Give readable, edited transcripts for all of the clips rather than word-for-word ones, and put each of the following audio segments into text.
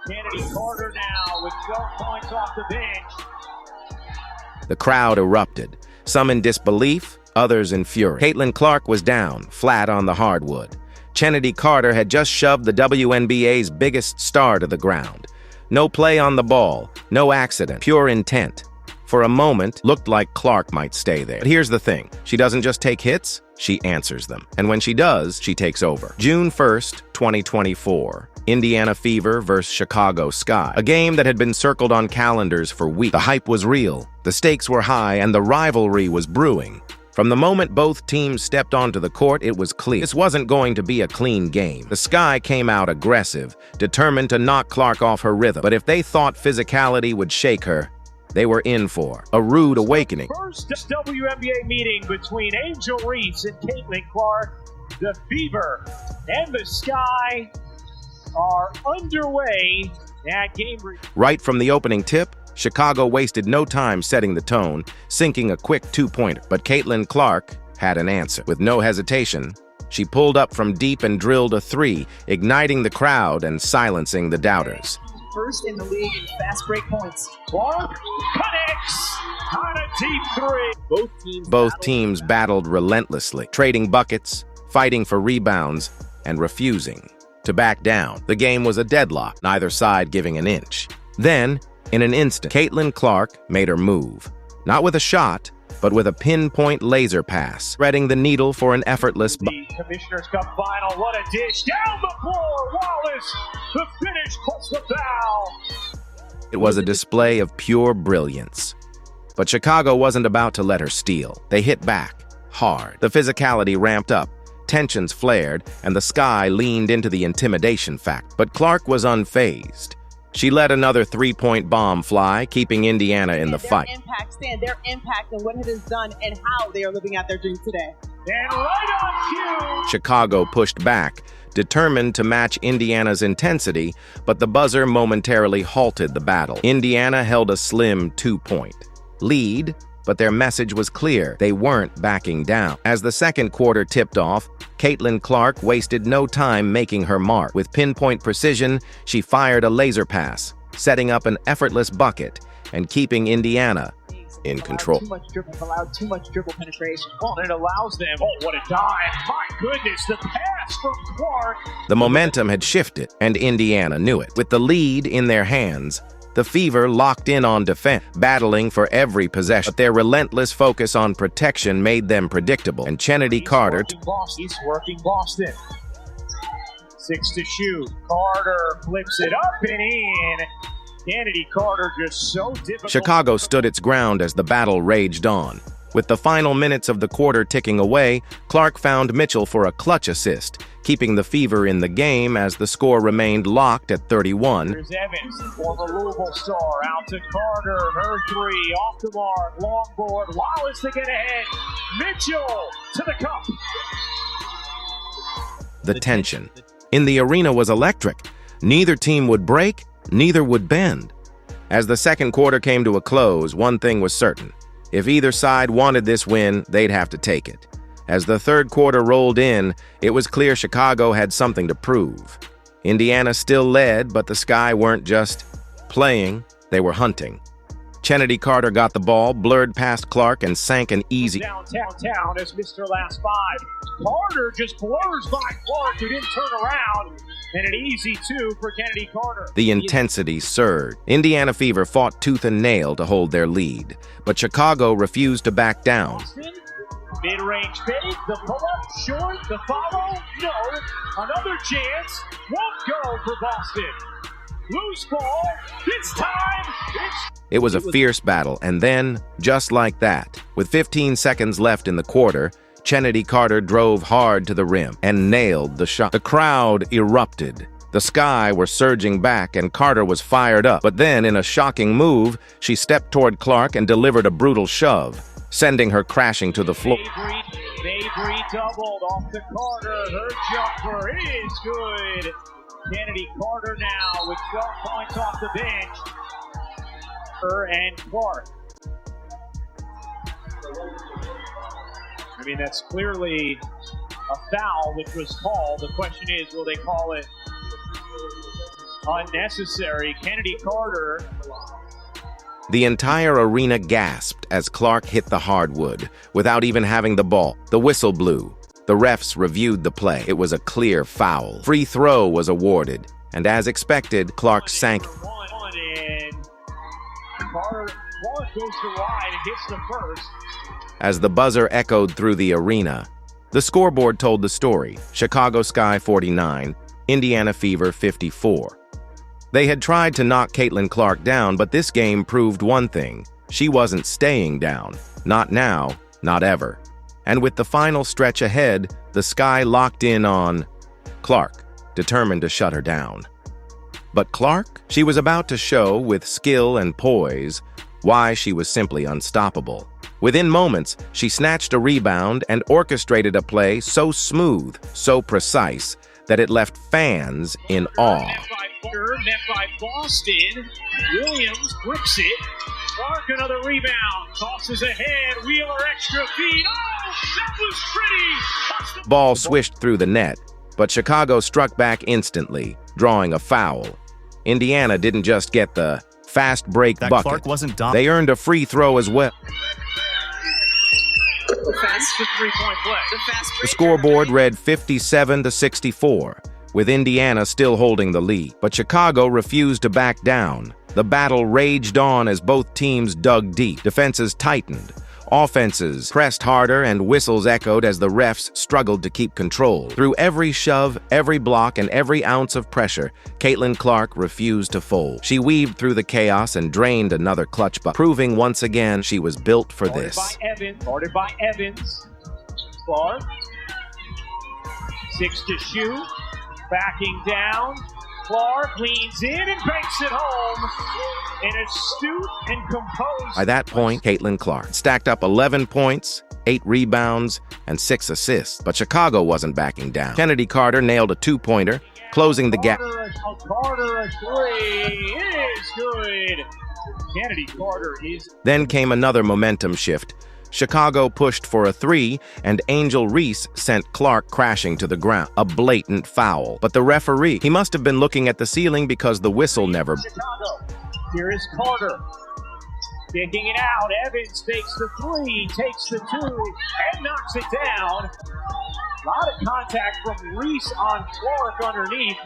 Kennedy Carter now with 12 points off the bench. The crowd erupted, some in disbelief, others in fury. Caitlin Clark was down, flat on the hardwood. Kennedy Carter had just shoved the WNBA's biggest star to the ground. No play on the ball, no accident, pure intent. For a moment, looked like Clark might stay there. But here's the thing, she doesn't just take hits, she answers them. And when she does, she takes over. June 1st, 2024. Indiana Fever vs. Chicago Sky. A game that had been circled on calendars for weeks. The hype was real, the stakes were high, and the rivalry was brewing. From the moment both teams stepped onto the court, it was clear this wasn't going to be a clean game. The Sky came out aggressive, determined to knock Clark off her rhythm. But if they thought physicality would shake her, they were in for a rude awakening. First WNBA meeting between Angel Reese and Caitlin Clark. The Fever and the Sky are underway at game. Right from the opening tip, Chicago wasted no time setting the tone, sinking a quick two-pointer. But Caitlin Clark had an answer. With no hesitation, she pulled up from deep and drilled a three, igniting the crowd and silencing the doubters. First in the league in fast break points. Clark connects on a deep three. Both teams battled relentlessly, trading buckets, fighting for rebounds, and refusing to back down. The game was a deadlock, neither side giving an inch. Then, in an instant, Caitlin Clark made her move. Not with a shot, but with a pinpoint laser pass, spreading the needle for an effortless The Commissioner's Cup final, what a dish, down the floor, Wallace, the finish plus the foul. It was a display of pure brilliance. But Chicago wasn't about to let her steal. They hit back, hard. The physicality ramped up, tensions flared, and the Sky leaned into the intimidation fact. But Clark was unfazed. She let another three-point bomb fly, keeping Indiana in the fight. Their impact and what it has done and how they are living out their dreams today. And right on cue. Chicago pushed back, determined to match Indiana's intensity, but the buzzer momentarily halted the battle. Indiana held a slim 2-point lead, but their message was clear. They weren't backing down. As the second quarter tipped off, Caitlin Clark wasted no time making her mark. With pinpoint precision, she fired a laser pass, setting up an effortless bucket and keeping Indiana in control. Allowed too much dribble penetration. Well, it allows them. Oh, what a dive. My goodness, the pass from Clark. The momentum had shifted, and Indiana knew it. With the lead in their hands, the Fever locked in on defense, battling for every possession. But their relentless focus on protection made them predictable. And Kennedy Carter... He's working Boston. 6 to shoot. Carter flips it up and in. Kennedy Carter just so difficult. Chicago stood its ground as the battle raged on. With the final minutes of the quarter ticking away, Clark found Mitchell for a clutch assist, keeping the Fever in the game as the score remained locked at 31. Here's Evans, former Louisville star, out to Carter, her three, off the mark, long board, Wallace to get ahead, Mitchell to the cup. The tension in the arena was electric. Neither team would break, neither would bend. As the second quarter came to a close, one thing was certain. If either side wanted this win, they'd have to take it. As the third quarter rolled in, it was clear Chicago had something to prove. Indiana still led, but the Sky weren't just playing, they were hunting. Kennedy Carter got the ball, blurred past Clark, and sank an easy... Downtown as Mr. Last Five. Carter just blurs by Clark, who didn't turn around, and an easy two for Kennedy Carter. The intensity surged. Indiana Fever fought tooth and nail to hold their lead, but Chicago refused to back down. Boston, mid-range fake, the pull-up, short, the follow, no, another chance, won't go for Boston. Loose ball, this time, It was a fierce battle, and then, just like that, with 15 seconds left in the quarter, Kennedy Carter drove hard to the rim and nailed the shot. The crowd erupted. The Sky were surging back, and Carter was fired up. But then, in a shocking move, she stepped toward Clark and delivered a brutal shove, sending her crashing to the floor. Mabry doubled off to Carter. Her jumper is good. Kennedy Carter now with 12 points off the bench. Her and Clark. I mean, that's clearly a foul which was called. The question is, will they call it Unnecessary. Kennedy Carter. The entire arena gasped as Clark hit the hardwood without even having the ball. The whistle blew. The refs reviewed the play. It was a clear foul. Free throw was awarded, and as expected, Clark sank. Clark goes to wide and hits the first. As the buzzer echoed through the arena, the scoreboard told the story. Chicago Sky 49, Indiana Fever 54. They had tried to knock Caitlin Clark down, but this game proved one thing. She wasn't staying down. Not now, not ever. And with the final stretch ahead, the Sky locked in on Clark, determined to shut her down. But Clark? She was about to show, with skill and poise, why she was simply unstoppable. Within moments, she snatched a rebound and orchestrated a play so smooth, so precise, that it left fans in awe. Net by Boston. Williams grips it. Clark another rebound. Tosses ahead. Wheeler extra feed. Oh, that was pretty. Ball swished through the net, but Chicago struck back instantly, drawing a foul. Indiana didn't just get the fast break bucket. Clark wasn't done. They earned a free throw as well. Fast for three-point play. The scoreboard read 57-64, with Indiana still holding the lead. But Chicago refused to back down. The battle raged on as both teams dug deep. Defenses tightened. Offenses pressed harder, and whistles echoed as the refs struggled to keep control. Through every shove, every block, and every ounce of pressure, Caitlin Clark refused to fold. She weaved through the chaos and drained another clutch bucket, proving once again she was built for this. Guarded by Evans. Clark. 6 to shoot. Backing down. Clark leans in and banks it home in astute and composed. By that point, Caitlin Clark stacked up 11 points, 8 rebounds, and 6 assists. But Chicago wasn't backing down. Kennedy Carter nailed a two-pointer, closing the gap. Carter a three. It is good. Kennedy Carter is. Then came another momentum shift. Chicago pushed for a three, and Angel Reese sent Clark crashing to the ground. A blatant foul. But the referee, he must have been looking at the ceiling because the whistle never. Chicago. Here is Carter. Kicking it out. Evans takes the three, takes the two, and knocks it down. A lot of contact from Reese on Clark underneath.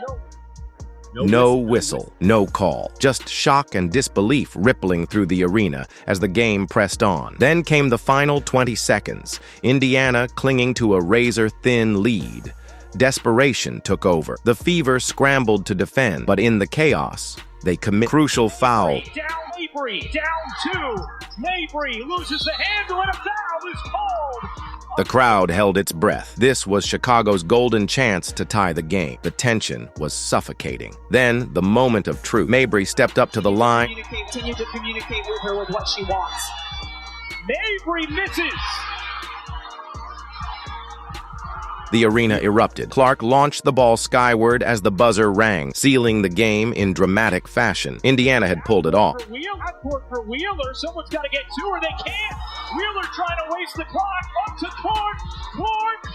No whistle, no call. Just shock and disbelief rippling through the arena as the game pressed on. Then came the final 20 seconds, Indiana clinging to a razor-thin lead. Desperation took over. The Fever scrambled to defend, but in the chaos, they commit crucial foul. Down Mabry, down 2. Mabry loses the handle and a foul is called. The crowd held its breath. This was Chicago's golden chance to tie the game. The tension was suffocating. Then, the moment of truth. Mabry stepped up to the line. Continue to communicate with her with what she wants. Mabry misses. The arena erupted. Clark launched the ball skyward as the buzzer rang, sealing the game in dramatic fashion. Indiana had pulled it off. For Wheeler, someone's got to get to her. They can't. Wheeler trying to waste the clock. Up to Clark. Clark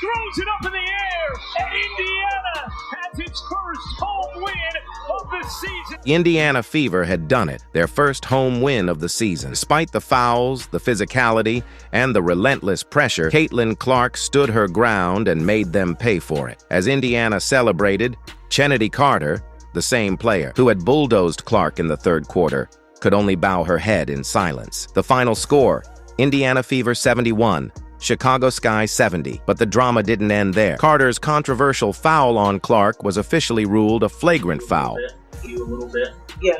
throws it up in the air, and Indiana has its first home win of the season. Indiana Fever had done it, their first home win of the season. Despite the fouls, the physicality, and the relentless pressure, Caitlin Clark stood her ground and made them pay for it. As Indiana celebrated, Kennedy Carter, the same player who had bulldozed Clark in the third quarter, could only bow her head in silence. The final score, Indiana Fever 71, Chicago Sky 70, but the drama didn't end there. Carter's controversial foul on Clark was officially ruled a flagrant foul. You a little bit? Yeah.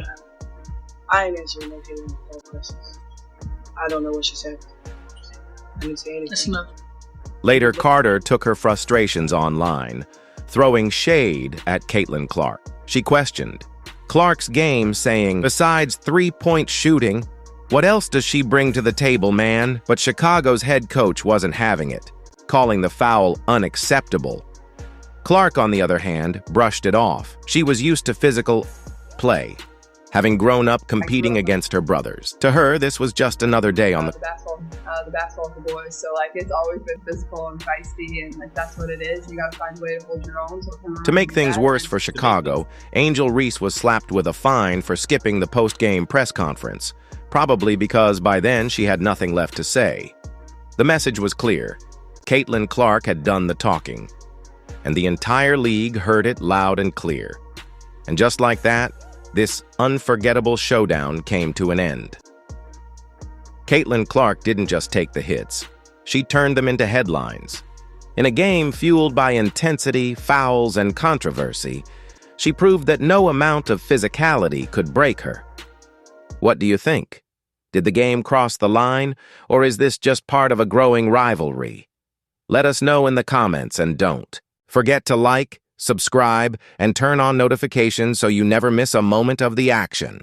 I ain't answering no questions. I don't know what she said. I didn't say anything. That's enough. Later, Carter took her frustrations online, throwing shade at Caitlin Clark. She questioned Clark's game, saying, "Besides three-point shooting, what else does she bring to the table, man?" But Chicago's head coach wasn't having it, calling the foul unacceptable. Clark, on the other hand, brushed it off. She was used to physical play. having grown up competing against her brothers. To her, this was just another day on the basketball for boys. So like it's always been physical and feisty, and like that's what it is. You gotta find a way to hold your own. To make things worse for Chicago, Angel Reese was slapped with a fine for skipping the post-game press conference, probably because by then she had nothing left to say. The message was clear. Caitlin Clark had done the talking, and the entire league heard it loud and clear. And just like that, this unforgettable showdown came to an end. Caitlin Clark didn't just take the hits. She turned them into headlines. In a game fueled by intensity, fouls, and controversy, she proved that no amount of physicality could break her. What do you think? Did the game cross the line, or is this just part of a growing rivalry? Let us know in the comments, and don't forget to like, subscribe, and turn on notifications so you never miss a moment of the action.